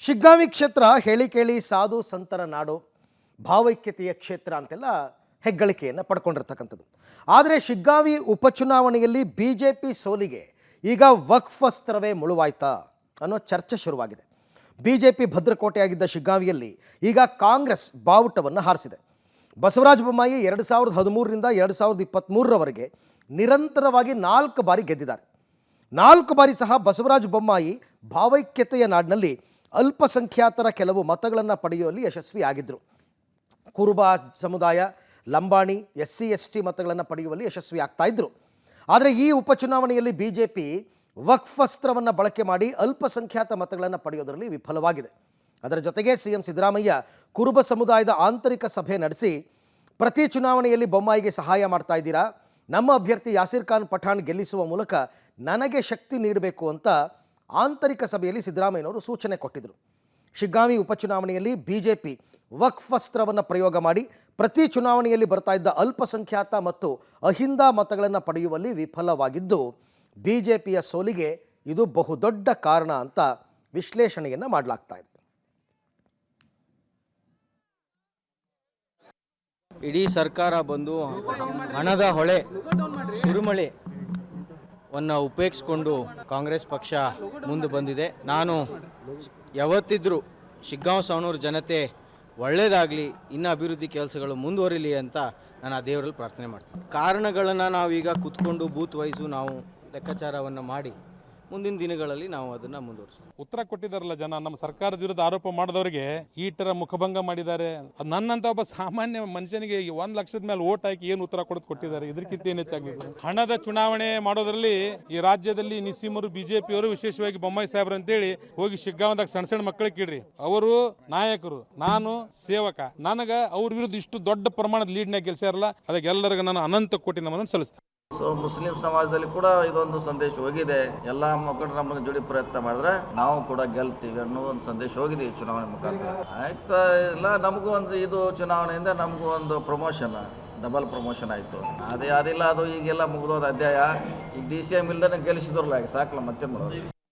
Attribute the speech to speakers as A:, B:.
A: ಶಿಗ್ಗಾಂವಿ ಕ್ಷೇತ್ರ ಹೇಳಿ ಕೇಳಿ ಸಾಧು ಸಂತರ ನಾಡು, ಭಾವೈಕ್ಯತೆಯ ಕ್ಷೇತ್ರ ಅಂತೆಲ್ಲ ಹೆಗ್ಗಳಿಕೆಯನ್ನು ಪಡ್ಕೊಂಡಿರ್ತಕ್ಕಂಥದ್ದು. ಆದರೆ ಶಿಗ್ಗಾಂವಿ ಉಪಚುನಾವಣೆಯಲ್ಲಿ BJP ಸೋಲಿಗೆ ಈಗ ವಕ್ಫ್ ಅಸ್ತ್ರವೇ ಮುಳುವಾಯ್ತಾ ಅನ್ನೋ ಚರ್ಚೆ ಶುರುವಾಗಿದೆ. BJP ಭದ್ರಕೋಟೆಯಾಗಿದ್ದ ಶಿಗ್ಗಾಂವಿಯಲ್ಲಿ ಈಗ ಕಾಂಗ್ರೆಸ್ ಬಾವುಟವನ್ನು ಹಾರಿಸಿದೆ. ಬಸವರಾಜ ಬೊಮ್ಮಾಯಿ 2013ರಿಂದ 2023ರವರೆಗೆ ನಿರಂತರವಾಗಿ 4 ಬಾರಿ ಗೆದ್ದಿದ್ದಾರೆ. 4 ಬಾರಿ ಸಹ ಬಸವರಾಜ ಬೊಮ್ಮಾಯಿ ಭಾವೈಕ್ಯತೆಯ ನಾಡಿನಲ್ಲಿ ಅಲ್ಪಸಂಖ್ಯಾತರ ಕೆಲವು ಮತಗಳನ್ನು ಪಡೆಯುವಲ್ಲಿ ಯಶಸ್ವಿಯಾಗಿದ್ದರು. ಕುರುಬ ಸಮುದಾಯ, ಲಂಬಾಣಿ, SC ST ಮತಗಳನ್ನು ಪಡೆಯುವಲ್ಲಿ ಯಶಸ್ವಿ ಆಗ್ತಾ ಇದ್ದರು. ಆದರೆ ಈ ಉಪಚುನಾವಣೆಯಲ್ಲಿ BJP ವಕ್ಫ್ ಅಸ್ತ್ರವನ್ನು ಬಳಕೆ ಮಾಡಿ ಅಲ್ಪಸಂಖ್ಯಾತ ಮತಗಳನ್ನು ಪಡೆಯೋದರಲ್ಲಿ ವಿಫಲವಾಗಿದೆ. ಅದರ ಜೊತೆಗೆ CM ಸಿದ್ದರಾಮಯ್ಯ ಕುರುಬ ಸಮುದಾಯದ ಆಂತರಿಕ ಸಭೆ ನಡೆಸಿ, ಪ್ರತಿ ಚುನಾವಣೆಯಲ್ಲಿ ಬೊಮ್ಮಾಯಿಗೆ ಸಹಾಯ ಮಾಡ್ತಾ ಇದ್ದೀರಾ, ನಮ್ಮ ಅಭ್ಯರ್ಥಿ ಯಾಸೀರ್ ಖಾನ್ ಪಠಾಣ್ ಗೆಲ್ಲಿಸುವ ಮೂಲಕ ನನಗೆ ಶಕ್ತಿ ನೀಡಬೇಕು ಅಂತ ಆಂತರಿಕ ಸಭೆಯಲ್ಲಿ ಸಿದ್ದರಾಮಯ್ಯನವರು ಸೂಚನೆ ಕೊಟ್ಟಿದ್ದರು. ಶಿಗ್ಗಾಂವಿ ಉಪಚುನಾವಣೆಯಲ್ಲಿ BJP ವಕ್ಫ್ ಅಸ್ತ್ರವನ್ನು ಪ್ರಯೋಗ ಮಾಡಿ ಪ್ರತಿ ಚುನಾವಣೆಯಲ್ಲಿ ಬರ್ತಾ ಇದ್ದ ಅಲ್ಪಸಂಖ್ಯಾತ ಮತ್ತು ಅಹಿಂದ ಮತಗಳನ್ನು ಪಡೆಯುವಲ್ಲಿ ವಿಫಲವಾಗಿದ್ದು, BJPಯ ಸೋಲಿಗೆ ಇದು ಬಹುದೊಡ್ಡ ಕಾರಣ ಅಂತ ವಿಶ್ಲೇಷಣೆಯನ್ನು ಮಾಡಲಾಗ್ತಾ ಇದೆ.
B: ಇಡೀ ಸರ್ಕಾರ ಬಂದು ಹಣದ ಹೊಳೆ ಸುರಿಮಳೆ ವನ್ನು ಉಪೇಕ್ಷಿಸಿಕೊಂಡು ಕಾಂಗ್ರೆಸ್ ಪಕ್ಷ ಮುಂದೆ ಬಂದಿದೆ. ನಾನು ಯಾವತ್ತಿದ್ರೂ ಶಿಗ್ಗಾಂವ್ ಸವಣೂರು ಜನತೆ ಒಳ್ಳೆಯದಾಗಲಿ, ಇನ್ನು ಅಭಿವೃದ್ಧಿ ಕೆಲಸಗಳು ಮುಂದುವರಿಲಿ ಅಂತ ನಾನು ಆ ದೇವರಲ್ಲಿ ಪ್ರಾರ್ಥನೆ ಮಾಡ್ತೀನಿ. ಕಾರಣಗಳನ್ನು ನಾವೀಗ ಕೂತ್ಕೊಂಡು ಬೂತ್ ವೈಸು ನಾವು ಲೆಕ್ಕಾಚಾರವನ್ನು ಮಾಡಿ ಮುಂದಿನ ದಿನಗಳಲ್ಲಿ ನಾವು ಅದನ್ನು ಮುಂದುವರಿಸ್ತೀವಿ.
C: ಉತ್ತರ ಕೊಟ್ಟಿದ್ದಾರಲ್ಲ ಜನ, ನಮ್ಮ ಸರ್ಕಾರದ ವಿರುದ್ಧ ಆರೋಪ ಮಾಡಿದವರಿಗೆ ಈ ತರ ಮುಖಭಂಗ ಮಾಡಿದ್ದಾರೆ. ನನ್ನಂತ ಒಬ್ಬ ಸಾಮಾನ್ಯ ಮನುಷ್ಯನಿಗೆ 1 ಲಕ್ಷದ ಮೇಲೆ ಓಟ್ ಹಾಕಿ ಏನು ಉತ್ತರ ಕೊಟ್ಟಿದ್ದಾರೆ? ಇದಕ್ಕಿಂತ ಏನು ಹೆಚ್ಚಾಗಬೇಕು? ಹಣದ ಚುನಾವಣೆ ಮಾಡೋದ್ರಲ್ಲಿ ಈ ರಾಜ್ಯದಲ್ಲಿ ನಿಸ್ಸೀಮರು BJPಯವರು, ವಿಶೇಷವಾಗಿ ಬೊಮ್ಮಾಯಿ ಸಾಹೇಬ್ರು ಅಂತೇಳಿ ಹೋಗಿ ಶಿಗ್ಗಾಂವದಾಗ ಸಣ್ಣ ಸಣ್ಣ ಮಕ್ಕಳಿಗೆ ಕೇಳ್ರಿ, ಅವರು ನಾಯಕರು, ನಾನು ಸೇವಕ, ನನಗೆ ಅವ್ರ ವಿರುದ್ಧ ಇಷ್ಟು ದೊಡ್ಡ ಪ್ರಮಾಣದ ಲೀಡ್ನಾಗ ಗೆಲ್ಸ್ಯಾರಲ್ಲ, ಅದಕ್ಕೆ ಎಲ್ಲರಿಗೂ ನಾನು ಅನಂತ ಕೋಟಿ ನಮ್ಮನ್ನು ಸಲ್ಲಿಸ್ತೇನೆ.
D: ಸೊ ಮುಸ್ಲಿಂ ಸಮಾಜದಲ್ಲಿ ಕೂಡ ಇದೊಂದು ಸಂದೇಶ ಹೋಗಿದೆ. ಎಲ್ಲ ಮಕ್ಕಳು ನಮಗೆ ಜೋಡಿ ಪ್ರಯತ್ನ ಮಾಡಿದ್ರೆ ನಾವು ಕೂಡ ಗೆಲ್ತೀವಿ ಅನ್ನೋ ಒಂದು ಸಂದೇಶ ಹೋಗಿದೆ ಈ ಚುನಾವಣೆ ಮುಖಾಂತರ. ಆಯ್ತಾ ಇಲ್ಲ, ನಮಗೂ ಒಂದು ಇದು ಚುನಾವಣೆಯಿಂದ ನಮಗೂ ಒಂದು ಪ್ರಮೋಷನ್, ಡಬಲ್ ಪ್ರಮೋಷನ್ ಆಯಿತು. ಅದಿಲ್ಲ, ಅದು ಈಗೆಲ್ಲ ಮುಗಿದೋದ ಅಧ್ಯಾಯ. ಈಗ DCM ಇಲ್ದೇ ಗೆಲ್ಲಿಸಿದ್ರಲ್ಲ, ಸಾಕಲ್ಲ, ಮತ್ತೆ ಮಾಡೋದು.